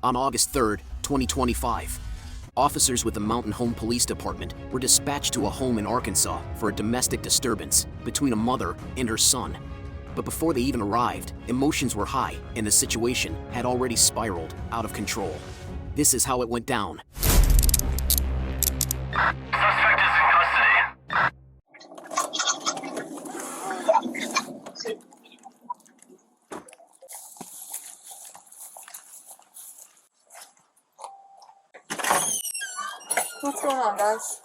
On August 3rd, 2025, officers with the Mountain Home Police Department were dispatched to a home in Arkansas for a domestic disturbance between a mother and her son. But before they even arrived, emotions were high and the situation had already spiraled out of control. This is how it went down. Suspect is in custody. What's going on, guys?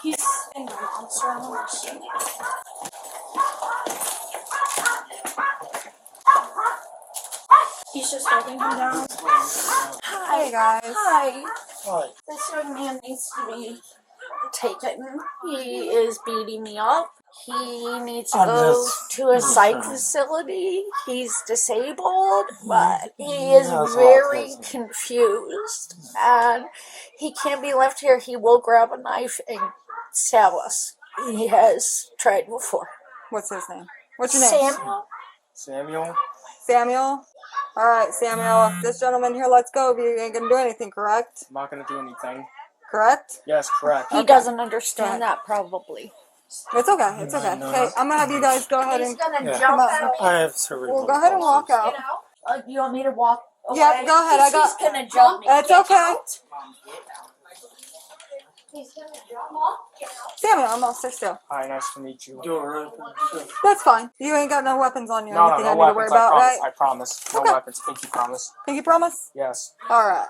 He's in my mom's room. He's just holding him down. Hey, guys. Hi. Hi. This young man needs to be taken. He is beating me up. He needs to go to a psych facility. He's disabled, but he is very confused. And he can't be left here. He will grab a knife and stab us. He has tried before. What's his name? What's your name? Samuel? Samuel? Alright, Samuel. This gentleman here, let's go. You ain't gonna do anything, correct? I'm not gonna do anything. Correct? Yes, correct. He doesn't understand that, probably. It's okay. It's okay. Okay, I'm gonna have you guys go ahead and He's gonna Yeah. jump come out. out. I have cerebral Well, go ahead and walk palsy. out. You want me to walk away? Yeah, go ahead. I got. He's gonna jump me. It's Get okay. out. He's gonna jump off. Get out. Samuel, I'm all sit still. Hi, nice to meet you. That's fine. You ain't got no weapons on you or No, anything no I need weapons. to worry about, right? I promise. No Okay. weapons. Pinky promise. Pinky promise? Yes. Alright.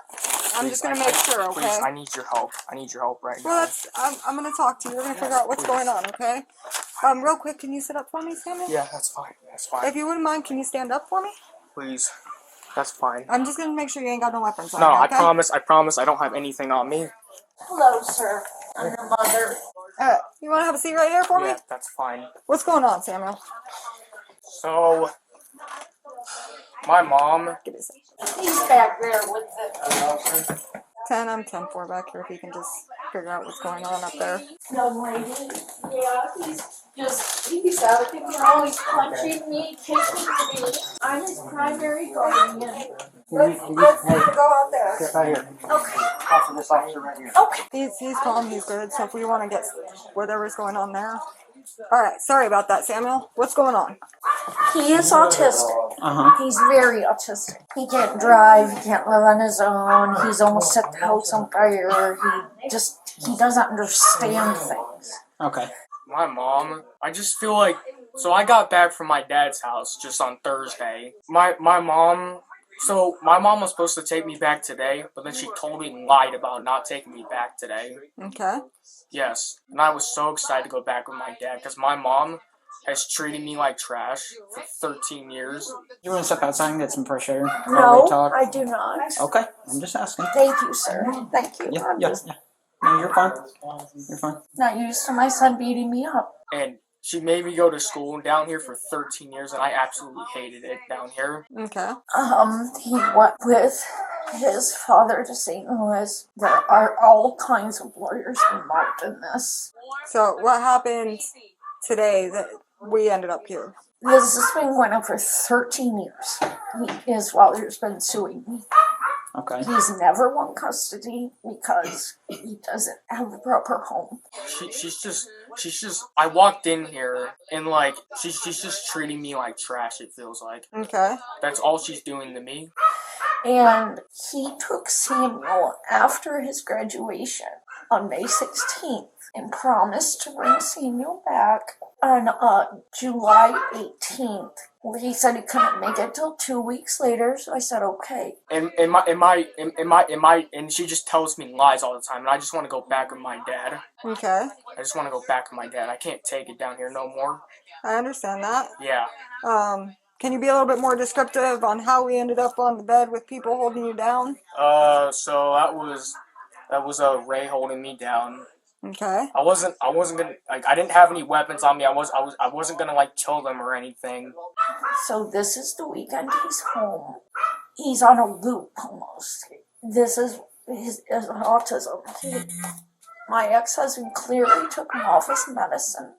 I'm Please, just gonna make sure, okay? Please, I need your help. I need your help right Well, now. that's. I'm gonna talk to you. We're gonna figure out what's going on, okay? Real quick, can you sit up for me, Samuel? Yeah, that's fine. That's fine. If you wouldn't mind, can you stand up for me? Please. That's fine. I'm just gonna make sure you ain't got no weapons on No, you, I okay? promise I don't have anything on me. Hello, sir. I'm your mother. Alright. You wanna have a seat right here for me? Yeah, that's fine. What's going on, Samuel? So, my mom, Give me a second. He's back there with the 10, I'm 10-4 back here if you can just figure out what's going on up there. young lady. Yeah, he's out of control. He's punching me, kicking me. I'm his primary guardian. Let's go out there. get right here. Okay. Talk to this officer right here. Okay. He's calm, he's good, so if we want to get whatever's going on there. Alright, sorry about that, Samuel. What's going on? He is autistic. Uh-huh. He's very autistic. He can't drive. He can't live on his own. He's almost set the house on fire. He doesn't understand things. Okay. My mom, I just feel like, so I got back from my dad's house just on Thursday. My mom was supposed to take me back today, but then she totally lied about not taking me back today. Okay. Yes, and I was so excited to go back with my dad, because my mom has treated me like trash for 13 years. You want to step outside and get some fresh air? No, Talk? I do not. Okay, I'm just asking. Thank you, sir. Thank you. Yeah, I'm yeah, just yeah. No, you're fine. You're fine. not used to my son beating me up. And she made me go to school down here for 13 years, and I absolutely hated it down here. Okay. He went with his father to St. Louis. There are all kinds of lawyers involved in this. So, what happened today that we ended up here? This has been going on for 13 years. His father's been suing me. Okay. He's never won custody because he doesn't have a proper home. She's just, I walked in here, and like, she's just treating me like trash, it feels like. Okay. That's all she's doing to me. And he took Samuel after his graduation on May 16th and promised to bring Samuel back on July 18th. Well, he said he couldn't make it till 2 weeks later, so I said okay. And she just tells me lies all the time, and I just want to go back with my dad. Okay. I just want to go back with my dad. I can't take it down here no more. I understand that. Yeah. Can you be a little bit more descriptive on how we ended up on the bed with people holding you down? So that was Ray holding me down. Okay. I wasn't gonna, like, I didn't have any weapons on me. I wasn't gonna, like, kill them or anything. So this is the weekend he's home. He's on a loop almost. This is his autism. My ex-husband clearly took him off his medicine.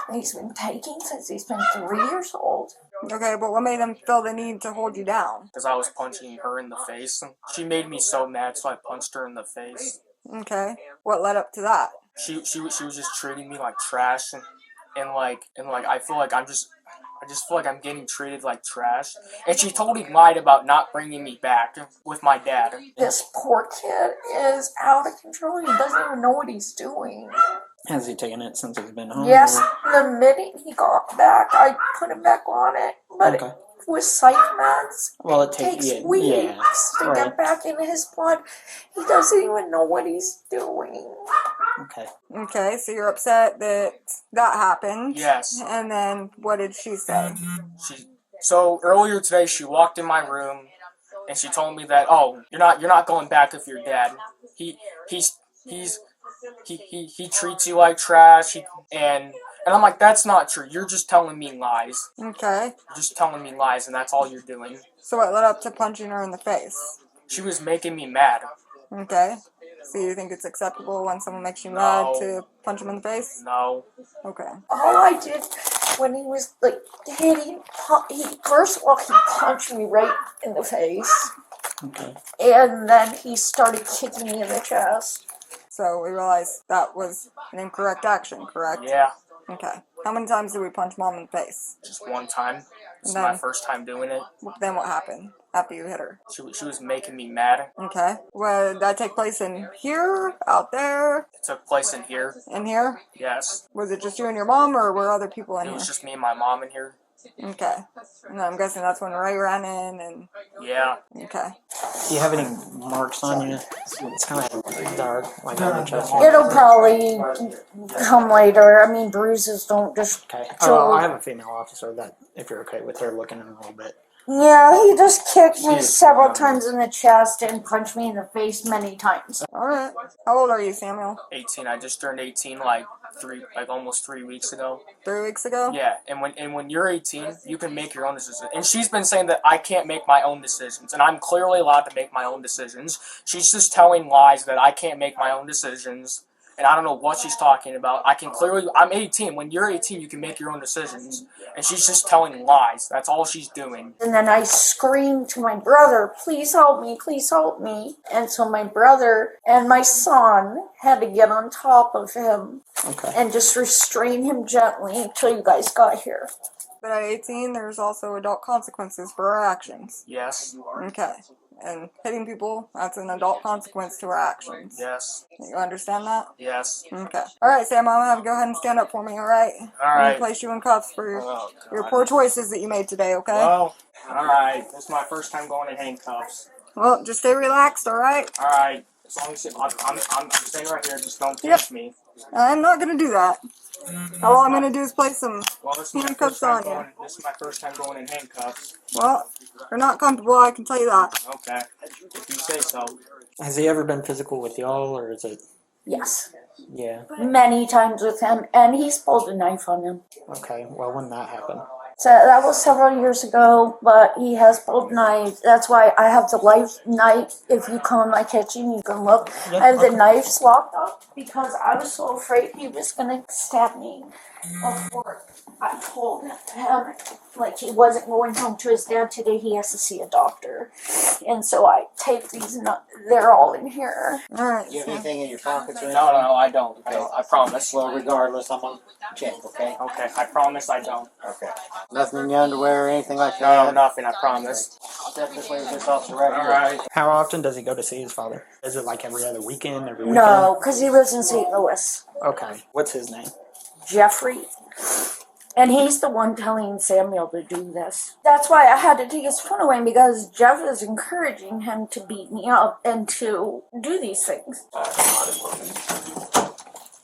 He's been taking since he's been 3 years old. Okay, but what made them feel the need to hold you down? Because I was punching her in the face. She made me so mad, so I punched her in the face. Okay, what led up to that? She was just treating me like trash, and I feel like I just feel like I'm getting treated like trash. And she totally lied about not bringing me back with my dad. This poor kid is out of control. He doesn't even know what he's doing. Has he taken it since he's been home? Yes, or- the minute he got back, I put him back on it. But Okay. with psych meds, Well, it takes yeah, weeks to right. get back in his blood. He doesn't even know what he's doing. Okay. Okay, so you're upset that that happened. Yes. And then what did she say? So earlier today, she walked in my room, and she told me that, oh, you're not going back with your dad. He treats you like trash. And I'm like, that's not true. You're just telling me lies. Okay, You're just telling me lies, and that's all you're doing. so what led up to punching her in the face? She was making me mad. Okay, so you think it's acceptable when someone makes you mad No. to punch them in the face? No. Okay. All I did when he was like hitting, first of all, he punched me right in the face. Okay. And then he started kicking me in the chest. So we realized that was an incorrect action, correct? Yeah. Okay. How many times did we punch Mom in the face? Just one time. This is Then- my first time doing it. Then what happened after you hit her? She was making me mad. Okay. Well, did that take place in here, out there, It took place in here. in here? Yes. Was it just you and your mom, or were other people in It here? was just me and my mom in here. Okay. And I'm guessing that's when Ray ran in and... Yeah. Okay. Do you have any marks on you? It's kind of dark, like on your chest. It'll probably come later. I mean, bruises don't just... Okay. So- I have a female officer that, if you're okay with her looking in a little bit. Yeah, he just kicked me several times in the chest and punched me in the face many times. Alright. How old are you, Samuel? 18. I just turned 18 almost 3 weeks ago. 3 weeks ago? Yeah, and when you're 18, you can make your own decisions. And she's been saying that I can't make my own decisions, and I'm clearly allowed to make my own decisions. She's just telling lies that I can't make my own decisions, and I don't know what she's talking about. I'm 18. When you're 18, you can make your own decisions, and she's just telling lies. That's all she's doing. And then I screamed to my brother, please help me, please help me. And so my brother and my son had to get on top of him Okay. and just restrain him gently until you guys got here. But at 18, there's also adult consequences for our actions. Yes. Okay. And hitting people, that's an adult consequence to our actions. Yes. You understand that? Yes. Okay. Alright, Sam, I'm gonna have to go ahead and stand up for me, alright? I'm gonna Alright. place you in cuffs for Oh, your God. poor choices that you made today, okay? Well, alright. This is my first time going in handcuffs. Well, just stay relaxed, alright? Alright. As long as I'm staying right here, just don't Yep. touch me. I'm not gonna do that. All I'm gonna do is place some Well, this is my handcuffs first time on you. going. This is my first time going in handcuffs. Well, they're not comfortable, I can tell you that. Okay. If you say so. Has he ever been physical with y'all, or is it? Yes, Yeah. many times with him, and he's pulled a knife on him. Okay. Well, when that happened. So that was several years ago, but he has pulled knives. That's why I have the knife. If you come in my kitchen, you can look. Yeah, I have the okay. knives locked up because I was so afraid he was going to stab me before I told him like he wasn't going home to his dad today. He has to see a doctor, and so I taped these. They're all in here. Alright. Do you have anything in your pockets or No, anything? no, I don't. I promise. Well, regardless, I'm gonna check, okay? Okay, I promise I don't. Okay. Nothing in your underwear or anything like No, that? nothing, I promise. Definitely this officer right here. Alright. How often does he go to see his father? Is it like every other weekend, every weekend? No, because he lives in St. Louis. Okay. What's his name? Jeffrey. And he's the one telling Samuel to do this. That's why I had to take his phone away, because Jeff is encouraging him to beat me up and to do these things.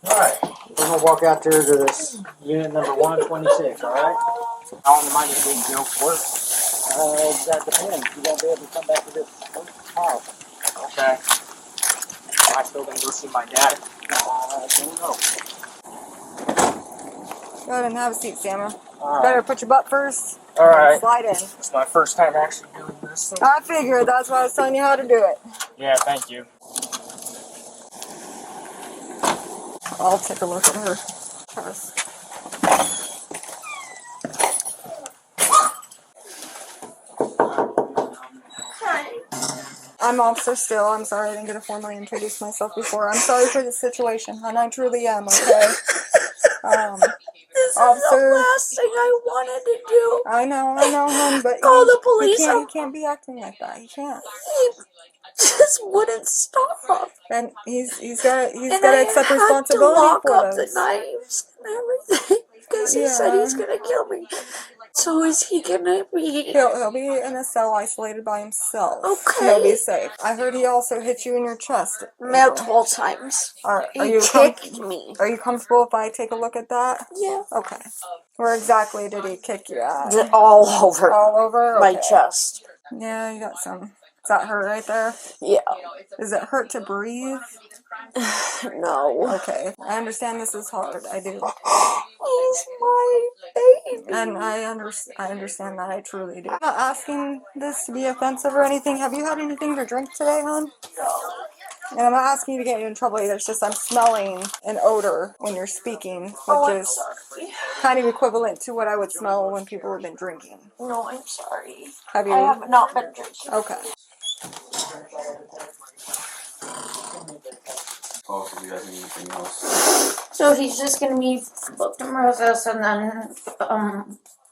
Alright, we're gonna walk out there to this unit number 126, alright? How long am I going to be in jail for? That depends. You won't be able to come back to this house. Okay. Am I still going to go see my dad? I don't know. Go ahead and have a seat, Samuel. Alright. Better put your butt first. Alright. Slide in. It's my first time actually doing this. I figured, that's why I was telling you how to do it. Yeah, thank you. I'll take a look at her chest. I'm Officer Still. I'm sorry I didn't get to formally introduce myself before. I'm sorry for the situation, hon. I truly am, okay? This Officer, is the last thing I wanted to do. I know, hon, but Call the police. he can't be acting like that. He can't. He just wouldn't stop. And he's got to accept responsibility I had to lock for up this. the knives and everything because he said he's gonna kill me. So is he gonna be? He'll be in a cell isolated by himself. Okay. He'll be safe. I heard he also hit you in your chest. Multiple times. He kicked me. Are you comfortable if I take a look at that? Yeah. Okay. Where exactly did he kick you at? All over. All over? My Okay. chest. Yeah, you got some. Does that hurt right there? Yeah. Does it hurt to breathe? No. Okay. I understand this is hard. I do. He's my baby. And I understand that. I truly do. I'm not asking this to be offensive or anything. Have you had anything to drink today, hon? No. And I'm not asking you to get you in trouble either. It's just I'm smelling an odor when you're speaking, which I'm is sorry. kind of equivalent to what I would smell when people have been drinking. No, I'm sorry. Have you? I have not been drinking. Okay. Oh, so you have anything else? So he's just gonna be booked in process, and then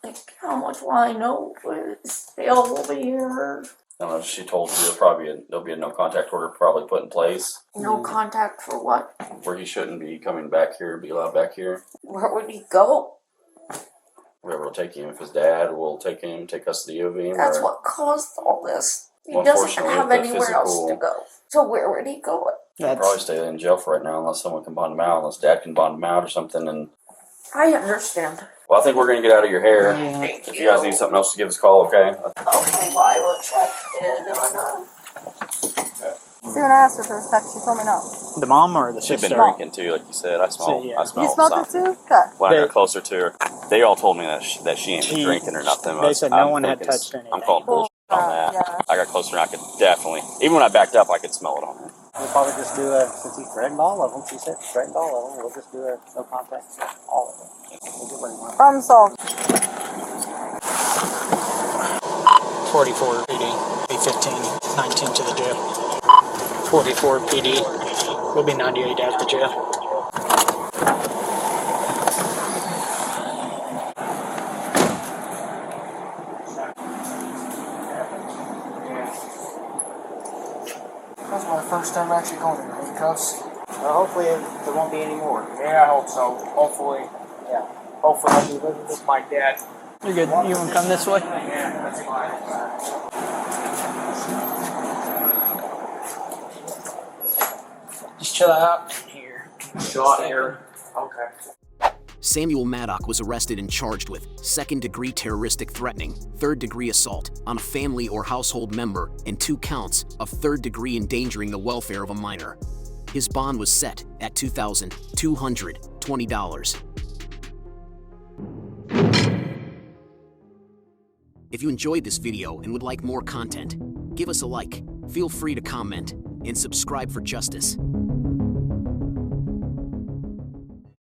like how much will I know when Dale will be here? I don't know. She told you there'll be a no contact order probably put in place No contact for what? where he shouldn't be coming back here, be allowed back here. Where would he go? Whoever will take him, if his dad will take him, take custody of him. That's or, what caused all this. He Well, doesn't unfortunately, have the anywhere else to physical- go. So where would he go? He'll probably stay in jail for right now unless someone can bond him out, unless dad can bond him out or something. And I understand. well, I think we're gonna get out of your hair. Thank If you guys need something else, give us a call, okay? Okay, well I will check in on See, when I asked her for respect, she told me no. The mom or the She's sister? been drinking too, like you said. I smell. Yeah. I smell. You smelled it something. too? Okay. When I They- got closer to her, they all told me that she ain't been She- drinking or nothing. they said no one had touched anything. I'm calling bullshit on that. Yeah. I got closer and I could definitely, even when I backed up, I could smell it on her. We'll probably just do since he threatened all of them, she said threatened all of them, we'll just do a no contact for all of them. We'll get what he wants. Problem solved. 44 PD, be 15, 19 to the jail. 44 PD, will be 98 at the jail. That's my first time actually going in handcuffs. Well, hopefully there won't be any more. Yeah, I hope so. Hopefully. Yeah. Hopefully I'll be living with my dad. You're good. You want to come this way? Yeah, that's fine. Just chill out in here. Shot here. Okay. Samuel Maddock was arrested and charged with second-degree terroristic threatening, third-degree assault on a family or household member, and 2 counts of third-degree endangering the welfare of a minor. His bond was set at $2,220. If you enjoyed this video and would like more content, give us a like, feel free to comment, and subscribe for justice.